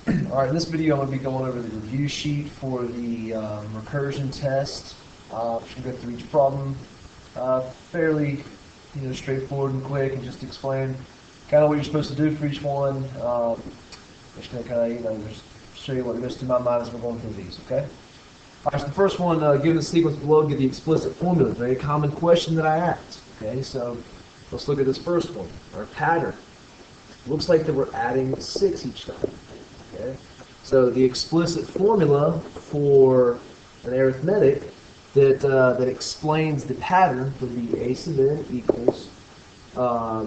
Alright, in this video I'm going to be going over the review sheet for the recursion test. Should go through each problem fairly straightforward and quick, and just explain kind of what you're supposed to do for each one. Just going to kind of just show you what goes through my mind as we're going through these, okay? Alright, so the first one, given the sequence below, give the explicit formula. Very common question that I asked. Okay, so let's look at this first one, our pattern. Looks like that we're adding 6 each time. Okay? So the explicit formula for an arithmetic that explains the pattern would be a sub n equals our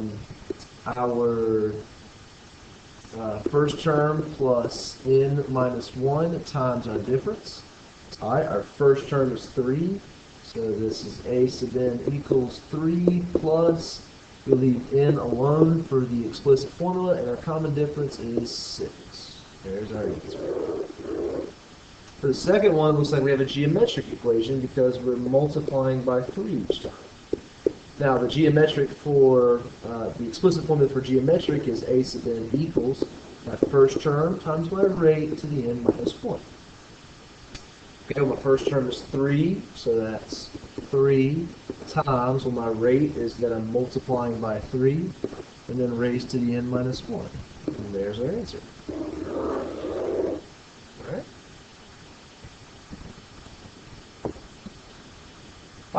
first term plus n minus 1 times our difference. All right, our first term is 3, so this is a sub n equals 3 plus, we leave n alone for the explicit formula, and our common difference is 6. There's our answer. For the second one, it looks like we have a geometric equation because we're multiplying by 3 each time. Now, the geometric for, the explicit formula for geometric is a sub n equals my first term times my rate to the n minus 1. Okay, well, my first term is 3, so that's 3 times, well, my rate is that I'm multiplying by 3, and then raised to the n minus 1. And there's our answer.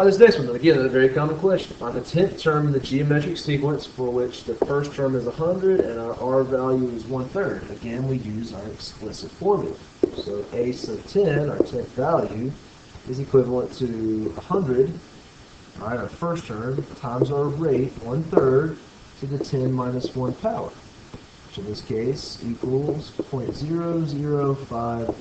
This next one, again, a very common question. Find the 10th term in the geometric sequence for which the first term is 100 and our R value is 1/3. Again, we use our explicit formula. So a sub 10, our 10th value, is equivalent to 100, all right, our first term, times our rate, 1/3, to the 10 minus 1 power, which in this case equals 0.005.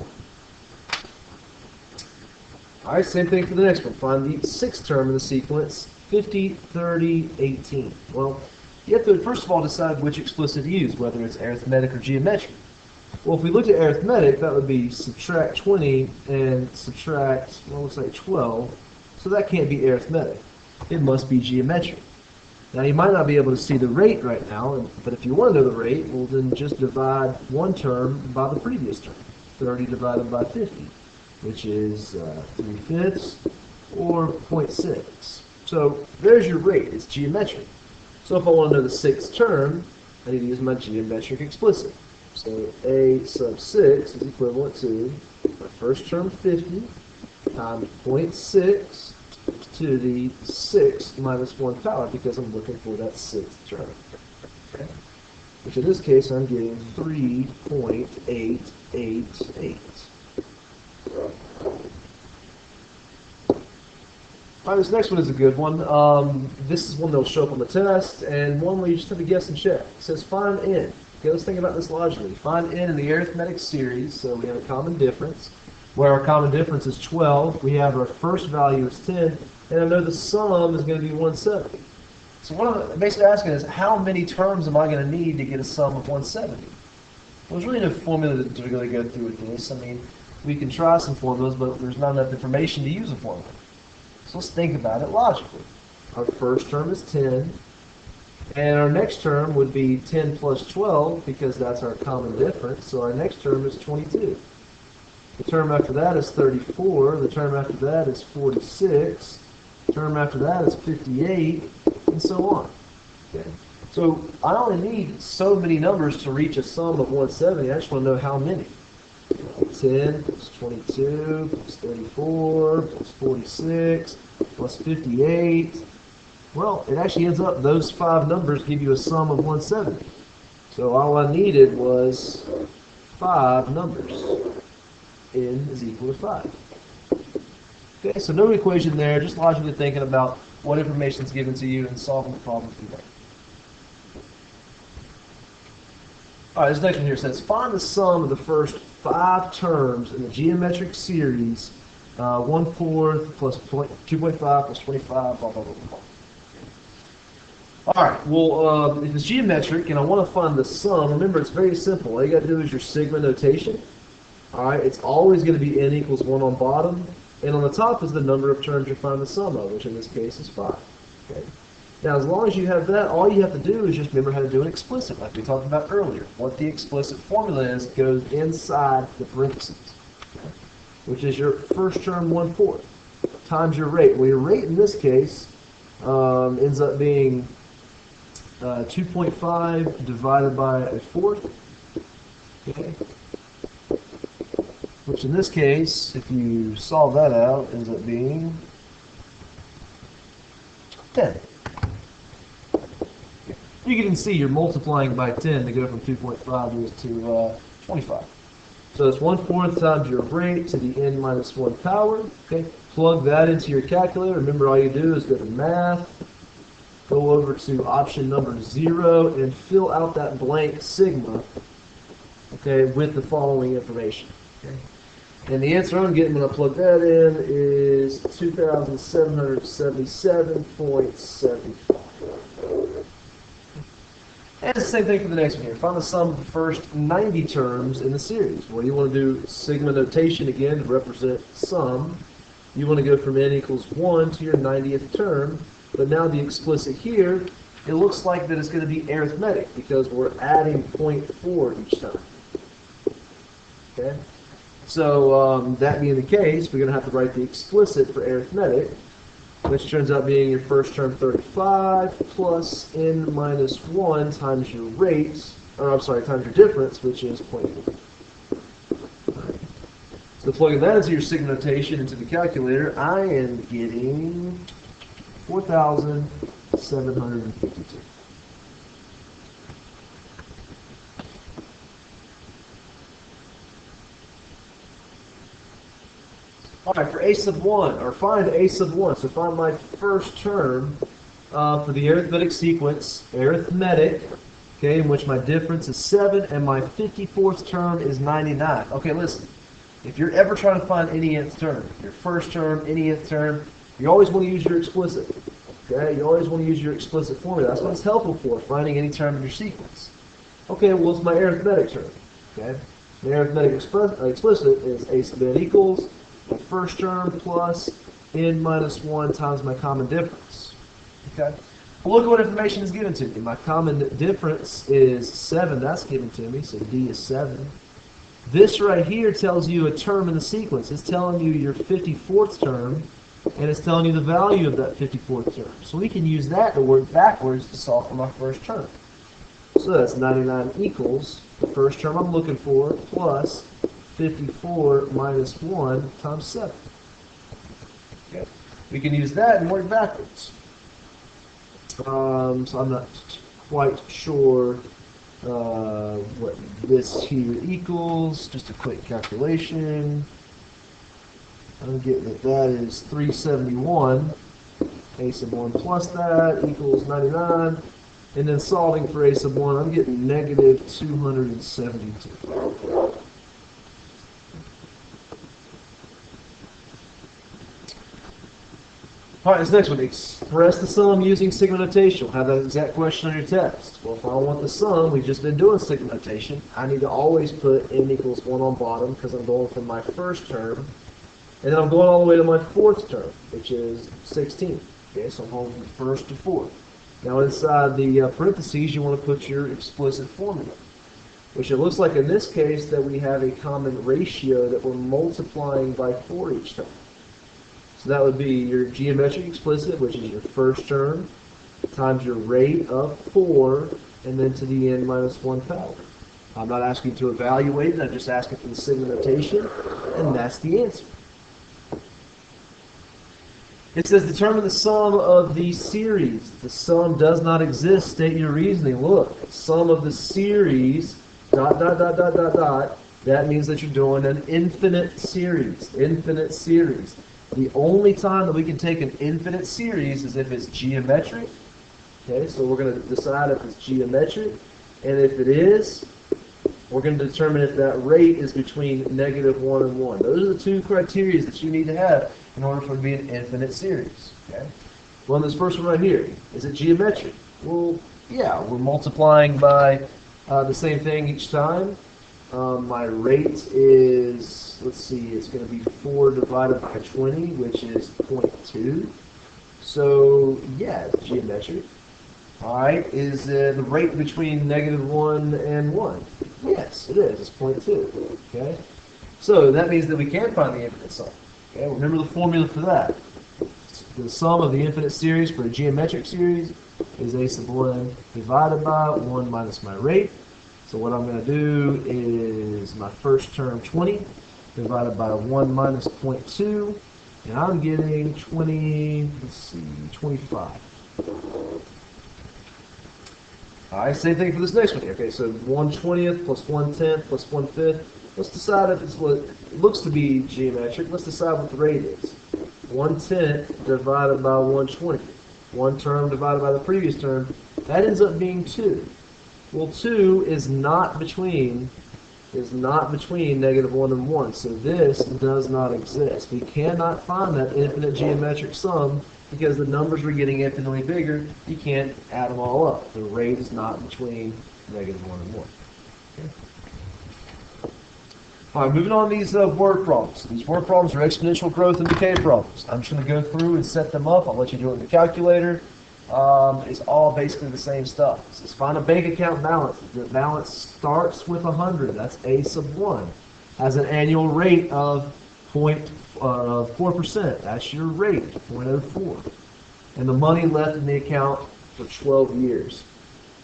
Alright, same thing for the next one. Find the 6th term in the sequence, 50, 30, 18. Well, you have to first of all decide which explicit to use, whether it's arithmetic or geometric. Well, if we looked at arithmetic, that would be subtract 20 and subtract, well, looks like 12. So that can't be arithmetic. It must be geometric. Now, you might not be able to see the rate right now, but if you want to know the rate, well, then just divide one term by the previous term. 30 divided by 50. Which is 3/5 or 0.6. So there's your rate. It's geometric. So if I want to know the 6th term, I need to use my geometric explicit. So a sub 6 is equivalent to my first term 50 times 0.6 to the 6 minus 1 power, because I'm looking for that 6th term. Okay? Which in this case I'm getting 3.888. Alright, this next one is a good one. This is one that will show up on the test, and one where you just have to guess and check. It says find n. Okay, let's think about this logically. Find n in the arithmetic series, so we have a common difference. Where our common difference is 12, we have our first value is 10, and I know the sum is going to be 170. So what I'm basically asking is, how many terms am I going to need to get a sum of 170? Well, there's really no formula to really go through with this. I mean, we can try some formulas, but there's not enough information to use a formula. So let's think about it logically. Our first term is 10, and our next term would be 10 plus 12, because that's our common difference, so our next term is 22. The term after that is 34, the term after that is 46, the term after that is 58, and so on. Okay. So I only need so many numbers to reach a sum of 170, I just want to know how many. 10 plus 22 plus 34 plus 46 plus 58. Well, it actually ends up, those 5 numbers give you a sum of 170. So all I needed was 5 numbers. N is equal to 5. Okay, so no equation there, just logically thinking about what information is given to you and solving the problem through that. Alright, this next one here says, find the sum of the first 5 terms in the geometric series, 1/4 plus 2.5 plus 25, blah, blah, blah, blah. Alright, well, if it's geometric and I want to find the sum, remember it's very simple. All you got to do is your sigma notation. Alright, it's always going to be n equals 1 on bottom, and on the top is the number of terms you find the sum of, which in this case is 5. Okay. Now, as long as you have that, all you have to do is just remember how to do an explicit, like we talked about earlier. What the explicit formula is goes inside the parentheses, which is your first term 1/4 times your rate. Well, your rate in this case ends up being 2.5 divided by a fourth, okay? Which in this case, if you solve that out, ends up being 10. You can see you're multiplying by 10 to go from 2.5 to 25. So it's 1/4 times your rate to the n minus 1 power. Okay, plug that into your calculator. Remember, all you do is go to math, go over to option number 0, and fill out that blank sigma, okay, with the following information. Okay. And the answer I'm getting when I plug that in is 2,777.75. And it's the same thing for the next one here. Find the sum of the first 90 terms in the series. Well, you want to do sigma notation again to represent sum. You want to go from n equals 1 to your 90th term. But now the explicit here, it looks like that it's going to be arithmetic because we're adding 0.4 each time. Okay? So that being the case, we're going to have to write the explicit for arithmetic, which turns out being your first term 35 plus n minus 1 times your rate, or I'm sorry, times your difference, which is 0.4. So plugging that into your sigma notation into the calculator, I am getting 4,752. All right, for a sub 1, or find a sub 1. So find my first term for the arithmetic sequence, arithmetic, okay, in which my difference is 7, and my 54th term is 99. Okay, listen, if you're ever trying to find any nth term, your first term, any nth term, you always want to use your explicit. Okay, you always want to use your explicit formula. That's what it's helpful for, finding any term in your sequence. Okay, well, it's my arithmetic term. Okay, the arithmetic explicit is a sub n equals my first term plus n minus 1 times my common difference. Okay? Well, look at what information is given to me. My common difference is 7. That's given to me, so D is 7. This right here tells you a term in the sequence. It's telling you your 54th term, and it's telling you the value of that 54th term. So we can use that to work backwards to solve for my first term. So that's 99 equals the first term I'm looking for plus 54 minus 1 times 7. Okay. We can use that and work backwards. So I'm not quite sure what this here equals. Just a quick calculation. I'm getting that is 371. A sub 1 plus that equals 99. And then solving for a sub 1, I'm getting negative 272. All right, this next one, express the sum using sigma notation. We'll have that exact question on your test. Well, if I want the sum, we've just been doing sigma notation. I need to always put n equals 1 on bottom because I'm going from my first term. And then I'm going all the way to my fourth term, which is 16. Okay, so I'm going from first to fourth. Now inside the parentheses, you want to put your explicit formula, which it looks like in this case that we have a common ratio that we're multiplying by 4 each time. So that would be your geometric explicit, which is your first term, times your rate of 4, and then to the n minus 1 power. I'm not asking to evaluate it, I'm just asking for the sigma notation, and that's the answer. It says determine the sum of the series. The sum does not exist. State your reasoning. Look, sum of the series, dot, dot, dot, dot, dot, dot. That means that you're doing an infinite series. Infinite series. The only time that we can take an infinite series is if it's geometric. Okay, so we're going to decide if it's geometric. And if it is, we're going to determine if that rate is between negative 1 and 1. Those are the two criteria that you need to have in order for it to be an infinite series. Okay? Well, this first one right here, is it geometric? Well, yeah, we're multiplying by the same thing each time. My rate is, let's see, it's going to be 4 divided by 20, which is 0.2. So, yeah, it's geometric. All right, is the rate between -1 and 1? Yes, it is. It's 0.2. Okay, so that means that we can find the infinite sum. Okay, remember the formula for that. The sum of the infinite series for a geometric series is a sub 1 divided by 1 minus my rate. So what I'm going to do is my first term 20 divided by 1 minus 0.2, and I'm getting 25. All right, same thing for this next one here. Okay, so 1/20th plus 1/10th plus 1/5. Let's decide if it's what it looks to be geometric. Let's decide what the rate is. 1/10 divided by 1/20. One term divided by the previous term. That ends up being 2. Well, 2 is not between -1 and 1. So this does not exist. We cannot find that infinite geometric sum because the numbers we're getting infinitely bigger. You can't add them all up. The rate is not between -1 and 1. Okay. All right, moving on to these word problems. These word problems are exponential growth and decay problems. I'm just going to go through and set them up. I'll let you do it in the calculator. It's all basically the same stuff. So let's find a bank account balance. The balance starts with 100. That's a sub 1. Has an annual rate of 4%. That's your rate, 0.04. And the money left in the account for 12 years.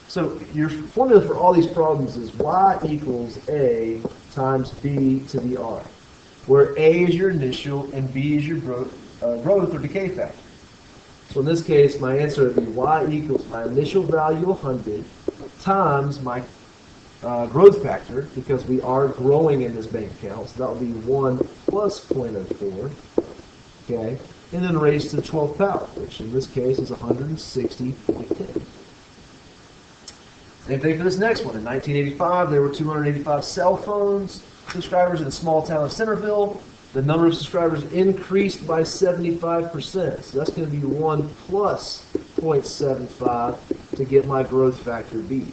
So your formula for all these problems is y equals a times b to the r, where a is your initial and b is your growth or decay factor. So in this case, my answer would be y equals my initial value 100 times my growth factor, because we are growing in this bank account. So that would be 1 plus 0.04, okay, and then raised to the 12th power, which in this case is 160.10. Same thing for this next one. In 1985, there were 285 cell phones subscribers in the small town of Centerville. The number of subscribers increased by 75%. So that's going to be 1 plus 0.75 to get my growth factor B.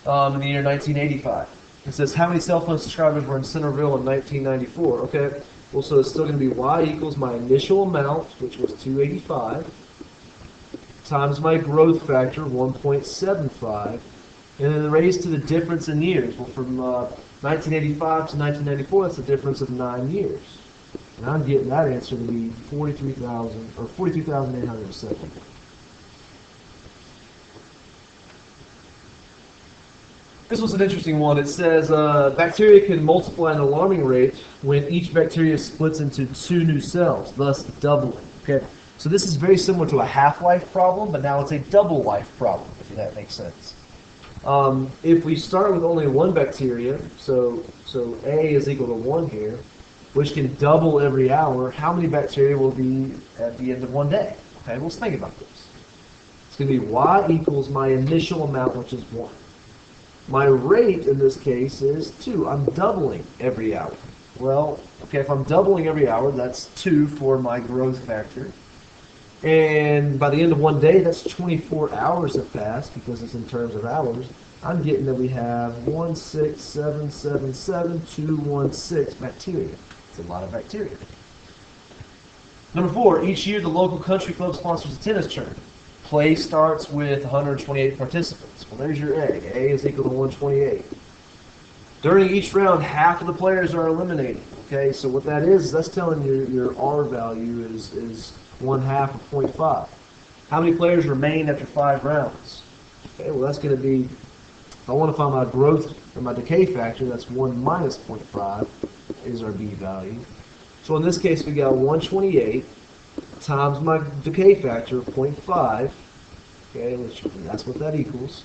In the year 1985. It says how many cell phone subscribers were in Centerville in 1994. Okay, well, so it's still going to be y equals my initial amount, which was 285, times my growth factor, 1.75, and then raised to the difference in years. Well, from 1985 to 1994, that's a difference of 9 years. And I'm getting that answer to be 42,870. This was an interesting one. It says bacteria can multiply at an alarming rate when each bacteria splits into 2 new cells, thus doubling. Okay, so this is very similar to a half-life problem, but now it's a double life problem, if that makes sense. If we start with only 1 bacteria, so A is equal to 1 here, which can double every hour, how many bacteria will be at the end of 1 day? Okay, let's think about this. It's going to be y equals my initial amount, which is 1. My rate in this case is 2. I'm doubling every hour. Well, okay, if I'm doubling every hour, that's 2 for my growth factor. And by the end of 1 day, that's 24 hours have passed, because it's in terms of hours. I'm getting that we have 16777,216 bacteria. It's a lot of bacteria. Number 4, each year the local country club sponsors a tennis tournament. Play starts with 128 participants. Well, there's your A. A is equal to 128. During each round, half of the players are eliminated. Okay, so what that is that's telling you your R value is 1/2 of 0.5. How many players remain after 5 rounds? Okay, well, that's going to be, if I want to find my growth or my decay factor, that's 1 minus 0.5 is our B value. So in this case, we got 128 times my decay factor of 0.5, okay, which that's what that equals,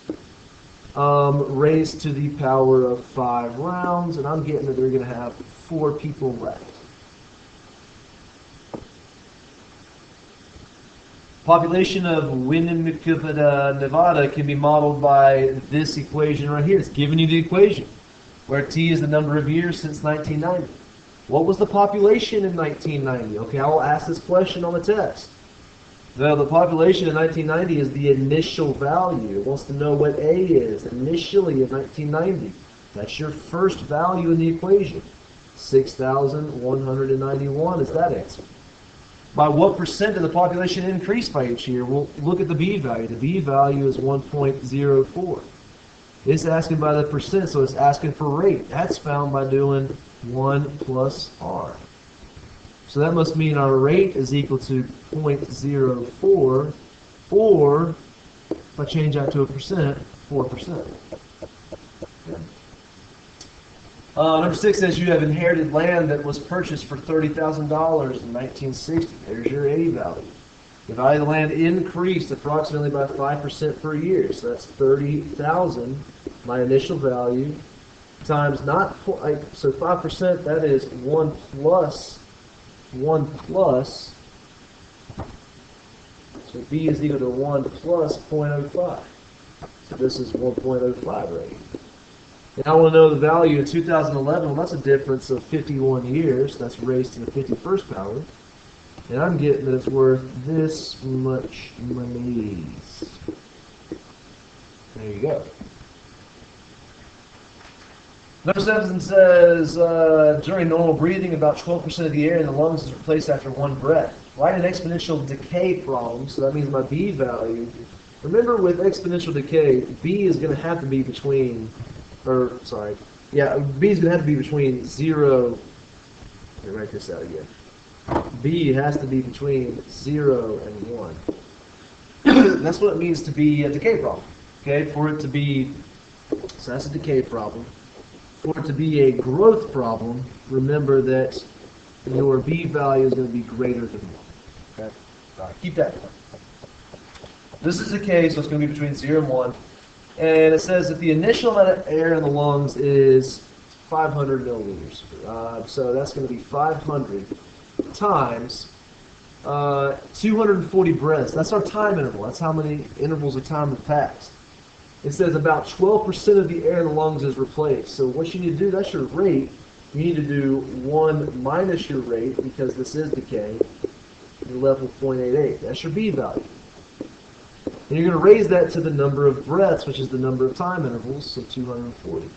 raised to the power of 5 rounds, and I'm getting that they're going to have 4 people left. Population of Winnemucca, Nevada can be modeled by this equation right here. It's giving you the equation, where T is the number of years since 1990. What was the population in 1990? Okay, I will ask this question on the test. The population in 1990 is the initial value. It wants to know what A is initially in 1990. That's your first value in the equation. 6,191 is that answer. By what percent did the population increase by each year? Well, look at the B value. The B value is 1.04. It's asking by the percent, so it's asking for rate. That's found by doing 1 plus R. So that must mean our rate is equal to 0.04, or if I change that to a percent, 4%. Okay. Number 6 says you have inherited land that was purchased for $30,000 in 1960. There's your A value. The value of the land increased approximately by 5% per year. So that's 30,000, my initial value, times not, so 5%, that is 1 plus, so B is equal to 1 plus 0.05. So this is 1.05 rate. And I want to know the value in 2011. Well, that's a difference of 51 years. That's raised to the 51st power. And I'm getting that it's worth this much money. There you go. Number 7 says, during normal breathing, about 12% of the air in the lungs is replaced after one breath. Write an exponential decay problem, so that means my B value. Remember, with exponential decay, B is going to have to be between, B is going to have to be between 0, let me write this out again. B has to be between 0 and 1. That's what it means to be a decay problem. Okay, for it to be, so that's a decay problem. For it to be a growth problem, remember that your B value is going to be greater than 1. Okay, all right, keep that in mind. This is decay, so it's going to be between 0 and 1. And it says that the initial amount of air in the lungs is 500 milliliters. So that's going to be 500 times 240 breaths. That's our time interval. That's how many intervals of time have passed. It says about 12% of the air in the lungs is replaced. So what you need to do, that's your rate. You need to do 1 minus your rate, because this is decay, your level 0.88. That's your B value. And you're going to raise that to the number of breaths, which is the number of time intervals, so 240.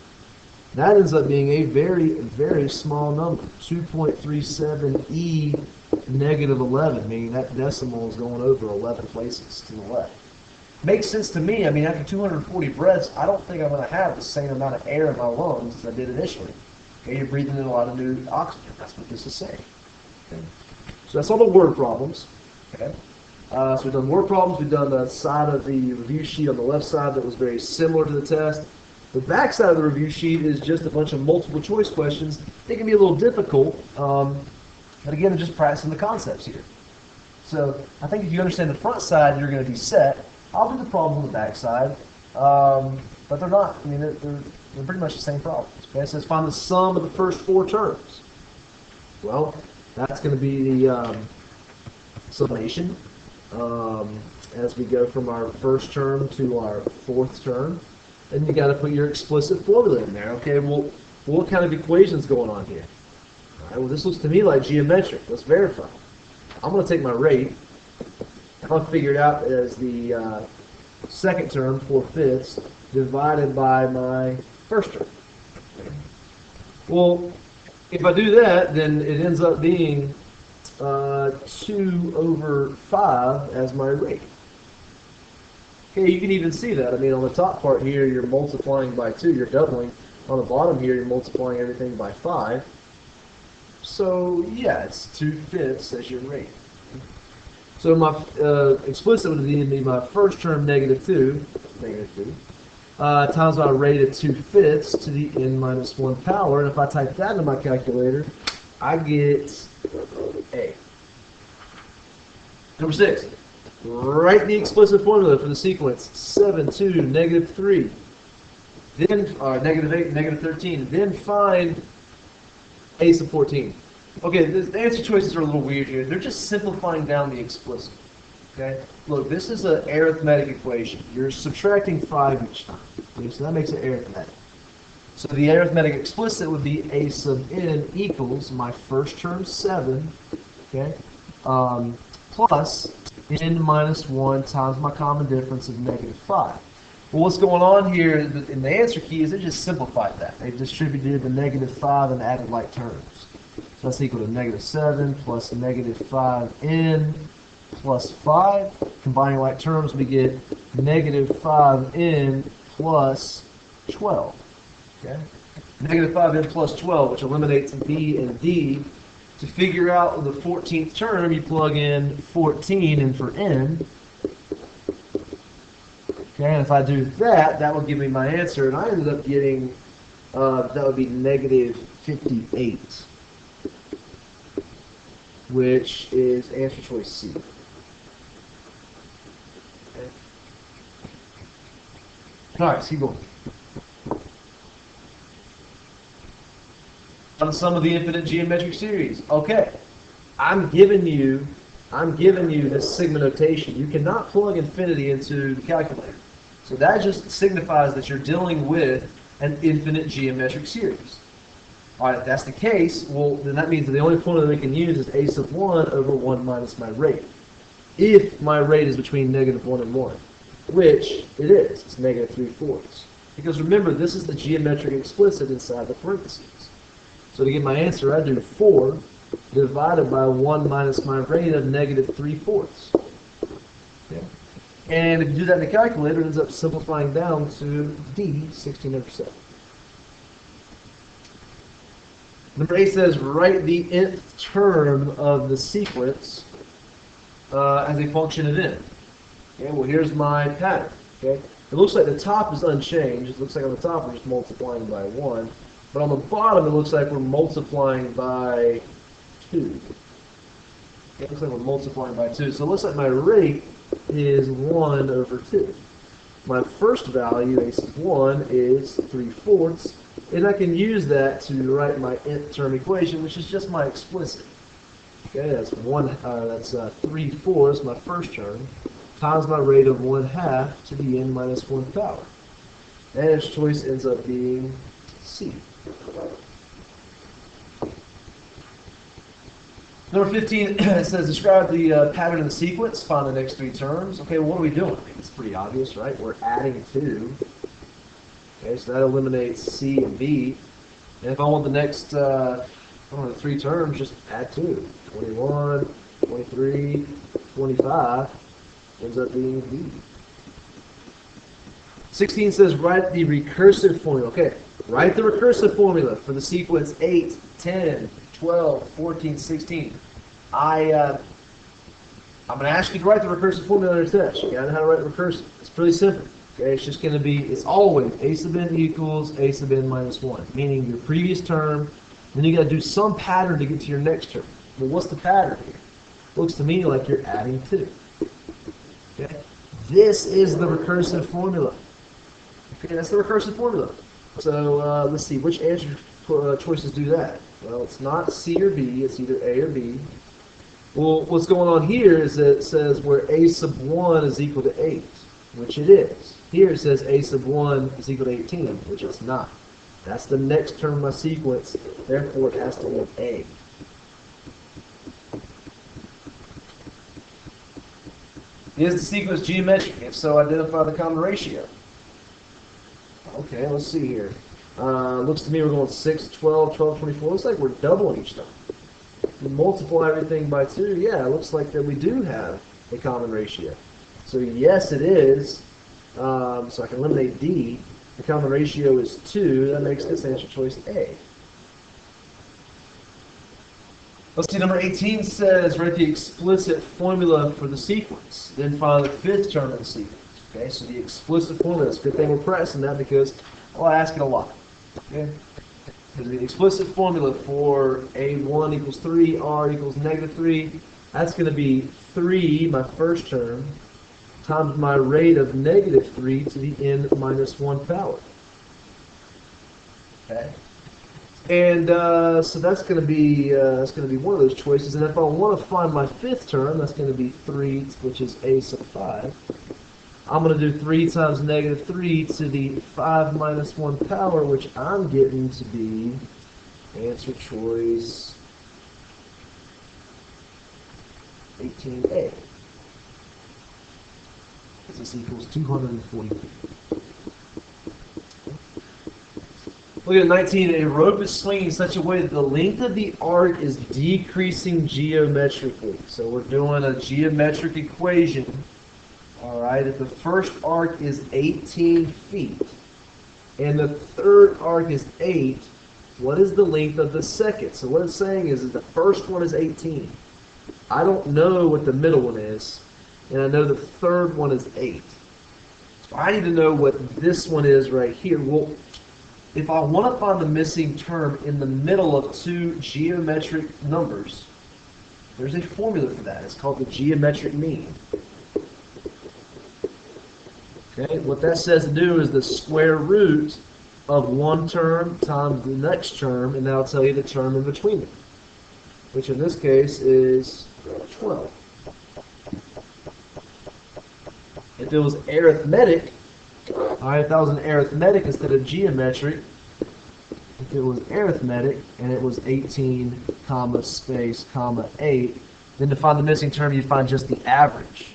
That ends up being a very, very small number, 2.37 E negative 11, meaning that decimal is going over 11 places to the left. Makes sense to me. I mean, after 240 breaths, I don't think I'm going to have the same amount of air in my lungs as I did initially. Okay, you're breathing in a lot of new oxygen. That's what this is saying. Okay. So that's all the word problems. Okay. So we've done word problems. We've done the side of the review sheet on the left side that was very similar to the test. The back side of the review sheet is just a bunch of multiple choice questions. They can be a little difficult, but again, they're just practicing the concepts here. So I think if you understand the front side, you're going to be set. I'll do the problems on the back side, but they're not. I mean, they're pretty much the same problems. Okay, it says find the sum of the first 4 terms. Well, that's going to be the summation as we go from our first term to our 4th term. And you got to put your explicit formula in there. Okay, well, what kind of equation's going on here? All right, well, this looks to me like geometric. Let's verify. I'm going to take my rate. I'll figure it out as the second term, 4/5, divided by my first term. Well, if I do that, then it ends up being 2 over 5 as my rate. Okay, you can even see that. I mean, on the top part here, you're multiplying by 2. You're doubling. On the bottom here, you're multiplying everything by 5. So, yeah, it's 2/5 as your rate. So my explicit would be my first term, negative 2, times my rate of 2/5 to the n minus 1 power. And if I type that into my calculator, I get A. Number 6, write the explicit formula for the sequence 7, 2, negative 3, then negative 8, negative 13. Then find A sub 14. Okay, the answer choices are a little weird here. They're just simplifying down the explicit. Okay, look, this is an arithmetic equation. You're subtracting 5 each time. Okay, so that makes it arithmetic. So the arithmetic explicit would be A sub n equals my first term 7, okay, plus n minus 1 times my common difference of negative 5. Well, what's going on here in the answer key is they just simplified that. They've distributed the negative 5 and added like terms. So that's equal to negative 7 plus negative 5n plus 5. Combining like terms, we get negative 5n plus 12. Okay? Negative 5n plus 12, which eliminates b and d. To figure out the 14th term, you plug in 14 in for n. Okay, and if I do that, that will give me my answer, and I ended up getting, that would be negative 58, which is answer choice C. Okay. All right, let's keep going. On some of the infinite geometric series. Okay, I'm giving you this sigma notation. You cannot plug infinity into the calculator. So that just signifies that you're dealing with an infinite geometric series. All right, if that's the case, well, then that means that the only formula we can use is a sub 1 over 1 minus my rate. If my rate is between negative 1 and 1, which it is, it's negative 3/4. Because remember, this is the geometric explicit inside the parentheses. So to get my answer, I do 4 divided by 1 minus my rate of negative 3/4. Okay. And if you do that in the calculator, it ends up simplifying down to D, 16/7. Number 8 says, write the nth term of the sequence as a function of n. Okay, well, here's my pattern. Okay, it looks like the top is unchanged. It looks like on the top we're just multiplying by 1. But on the bottom, it looks like we're multiplying by 2. It looks like we're multiplying by 2. So it looks like my rate is 1 over 2. My first value, a sub 1, is 3/4. And I can use that to write my nth term equation, which is just my explicit. Okay, that's 3/4, my first term, times my rate of 1/2 to the n minus 1 power. And its choice ends up being C. Number 15 it says, describe the pattern of the sequence, find the next 3 terms. Okay, well, what are we doing? I mean, it's pretty obvious, right? We're adding 2. Okay, so that eliminates C and B. And if I want the next 3 terms, just add 2. 21, 23, 25 ends up being B. 16 says, write the recursive formula. Okay, write the recursive formula for the sequence 8, 10, 12, 14, 16. I'm going to ask you to write the recursive formula in your test. You got to know how to write recursive. It's pretty simple. Okay, it's just going to be, it's always a sub n equals a sub n minus 1, meaning your previous term, then you got to do some pattern to get to your next term. Well, what's the pattern here? Looks to me like you're adding 2. Okay, this is the recursive formula. Okay, that's the recursive formula. So let's see, which answer choices do that? Well, it's not C or B, it's either A or B. Well, what's going on here is that it says where a sub 1 is equal to 8, which it is. Here it says a sub 1 is equal to 18, which it's not. That's the next term of my sequence, therefore it has to be A. Is the sequence geometric? If so, identify the common ratio. Okay, let's see here. Looks to me we're going 6, 12, 12, 24. Looks like we're doubling each time. We multiply everything by 2. Yeah, it looks like that we do have a common ratio. So yes, it is. So I can eliminate D. The common ratio is 2. That makes this answer choice A. Let's see, number 18 says, write the explicit formula for the sequence. Then find the 5th term of the sequence. Okay, so the explicit formula, it's a good thing we're pressing that because I ask it a lot. Okay? Because the explicit formula for A1 equals 3, R equals negative 3, that's going to be 3, my first term, times my rate of negative 3 to the n minus 1 power. Okay? And so that's going to be one of those choices. And if I want to find my 5th term, that's going to be 3, which is a sub 5. I'm going to do 3 times negative 3 to the 5 minus 1 power, which I'm getting to be answer choice 18A. This equals 240. Look at 19. A rope is swinging in such a way that the length of the arc is decreasing geometrically. So we're doing a geometric equation. All right, if the first arc is 18 feet and the third arc is 8, what is the length of the second? So what it's saying is that the first one is 18. I don't know what the middle one is, and I know the third one is 8. So I need to know what this one is right here. Well, if I want to find the missing term in the middle of two geometric numbers, there's a formula for that. It's called the geometric mean. Okay, what that says to do is the square root of one term times the next term, and that'll tell you the term in between them, which in this case is 12. If it was arithmetic, alright, if that was an arithmetic instead of geometric, if it was arithmetic and it was 18, comma, space, comma, 8, then to find the missing term, you'd find just the average.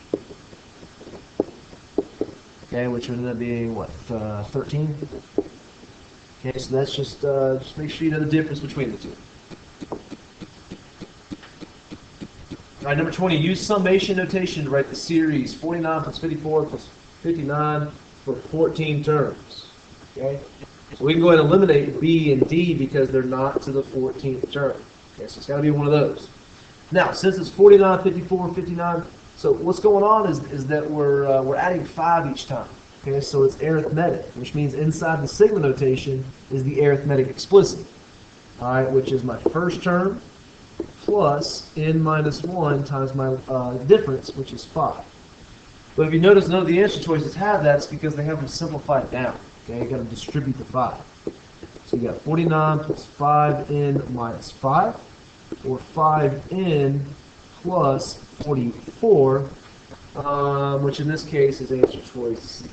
Okay, which would end up being, what, 13? Okay, so that's just make sure you know the difference between the two. All right, number 20, use summation notation to write the series 49 plus 54 plus 59 for 14 terms. Okay, so we can go ahead and eliminate B and D because they're not to the 14th term. Okay, so it's got to be one of those. Now, since it's 49, 54, 59, so what's going on is that we're adding 5 each time. Okay, so it's arithmetic, which means inside the sigma notation is the arithmetic explicit. All right, which is my first term plus n minus 1 times my difference, which is 5. But if you notice none of the answer choices have that, it's because they have them simplified down. Okay, you got to distribute the 5. So you got 49 plus 5n minus 5, or 5n plus 44, which in this case is answer choice C.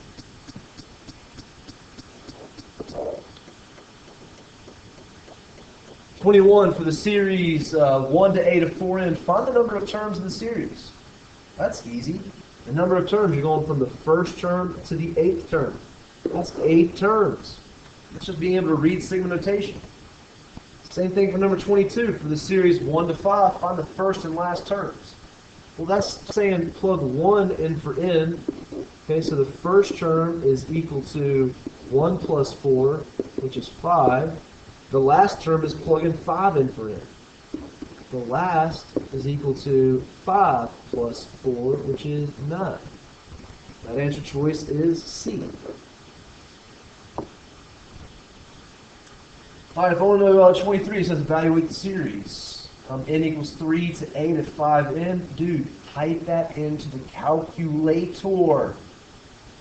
(21) For the series 1 to 8 of 4n, find the number of terms in the series. That's easy. The number of terms, you're going from the first term to the 8th term. That's 8 terms. That's just being able to read sigma notation. Same thing for number 22. For the series 1 to 5, find the first and last terms. Well, that's saying plug 1 in for n. Okay, so the first term is equal to 1 plus 4, which is 5. The last term is plugging 5 in for n. The last is equal to 5 plus 4, which is 9. That answer choice is C. All right, if I want to know 23, it says evaluate the series. N equals 3 to 8 of 5n. Dude, type that into the calculator.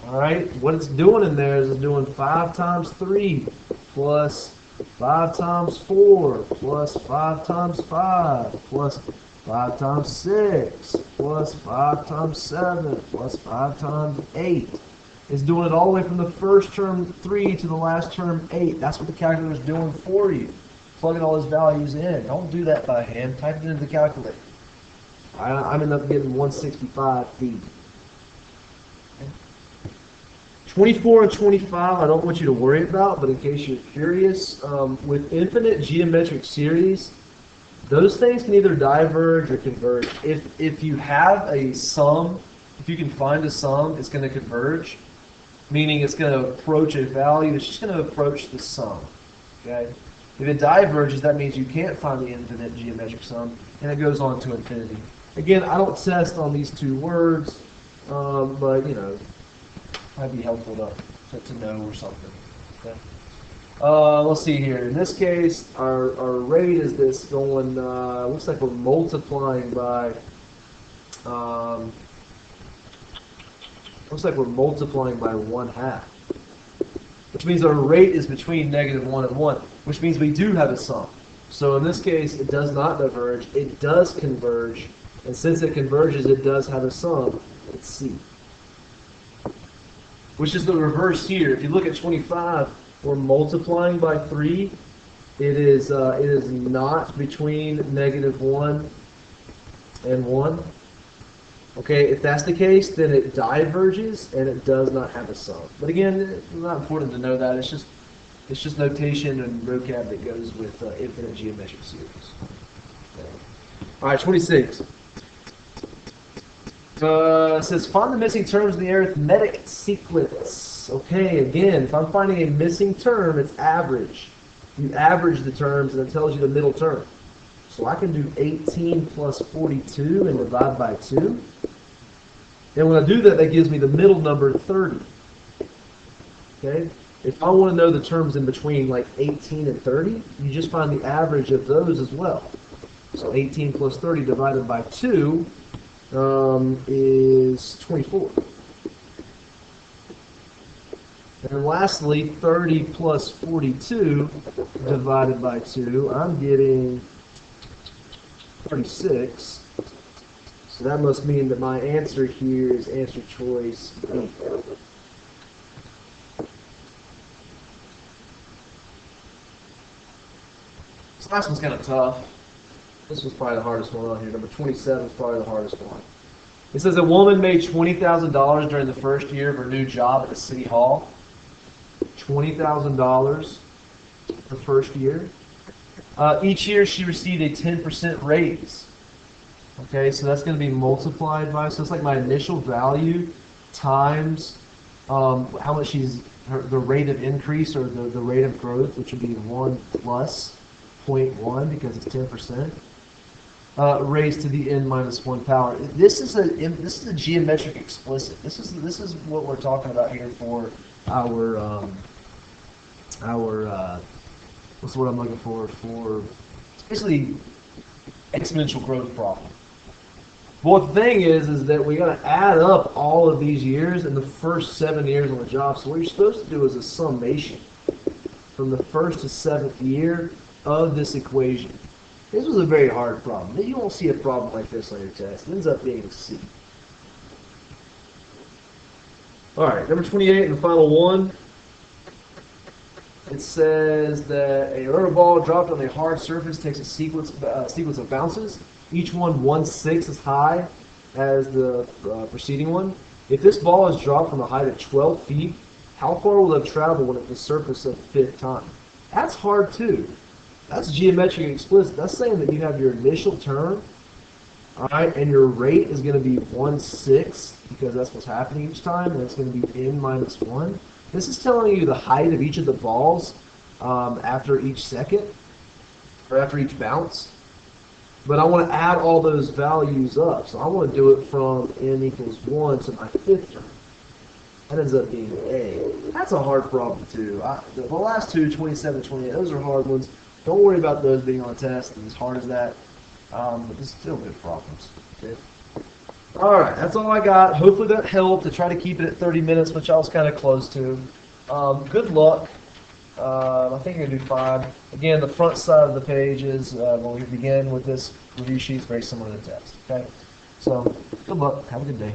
All right, what it's doing in there is it's doing 5 times 3 plus 5 times 4 plus 5 times 5 plus 5 times 6 plus 5 times 7 plus 5 times 8. It's doing it all the way from the first term 3 to the last term 8. That's what the calculator is doing for you. Plugging all those values in. Don't do that by hand. Type it into the calculator. I'm ended up getting 165B. 24 and 25, I don't want you to worry about, but in case you're curious, with infinite geometric series, those things can either diverge or converge. If you have a sum, if you can find a sum, it's going to converge, meaning it's going to approach a value. It's just going to approach the sum. Okay. If it diverges, that means you can't find the infinite geometric sum, and it goes on to infinity. Again, I don't test on these two words, but you know, might be helpful to know or something. Okay. Let's see here. In this case, our rate is this going. Looks like we're multiplying by. Looks like we're multiplying by 1/2, which means our rate is between -1 and 1, which means we do have a sum. So in this case, it does not diverge. It does converge, and since it converges, it does have a sum. It's C. Which is the reverse here. If you look at 25, we're multiplying by 3. It is not between -1 and 1. Okay, if that's the case, then it diverges and it does not have a sum. But again, it's not important to know that. It's just It's just notation and vocab that goes with infinite geometric series. Okay. All right, 26. It says, find the missing terms in the arithmetic sequence. Okay, again, if I'm finding a missing term, it's average. You average the terms, and it tells you the middle term. So I can do 18 plus 42 and divide by 2. And when I do that, that gives me the middle number, 30. Okay? If I want to know the terms in between, like 18 and 30, you just find the average of those as well. So 18 plus 30 divided by 2 is 24. And lastly, 30 plus 42 divided by 2, I'm getting 36. So that must mean that my answer here is answer choice B. This last one's kind of tough. This was probably the hardest one on here. Number 27 is probably the hardest one. It says a woman made $20,000 during the first year of her new job at the city hall. $20,000 the first year. Each year she received a 10% raise. Okay, so that's going to be multiplied by, so it's like my initial value times how much the rate of increase or the rate of growth, which would be 1 plus 0.1 because it's 10%. Raised to the n minus 1 power. This is a geometric explicit. This is what we're talking about here for our what's the word I'm looking for basically exponential growth problem. But the thing is that we got to add up all of these years in the first 7 years on the job. So what you're supposed to do is a summation from the first to 7th year of this equation. This was a very hard problem. You won't see a problem like this on your test. It ends up being a C. All right, number 28 and the final one. It says that a rubber ball dropped on a hard surface takes a sequence of bounces, each one 1/6 as high as the preceding one. If this ball is dropped from a height of 12 feet, how far will it travel when at the surface of the 5th time? That's hard too. That's geometric explicit. That's saying that you have your initial term, all right, and your rate is going to be 1/6 because that's what's happening each time, and it's going to be n minus 1. This is telling you the height of each of the balls after each second, or after each bounce. But I want to add all those values up. So I want to do it from n equals 1 to my 5th term. That ends up being A. That's a hard problem too. The last two, 27, 28, those are hard ones. Don't worry about those being on a test as hard as that. But they're still good problems. Okay. All right, that's all I got. Hopefully that helped to try to keep it at 30 minutes, which I was kind of close to. Good luck. I think you're going to do fine. Again, the front side of the page is when we begin with this review sheet, very similar to the test. Okay, so good luck. Have a good day.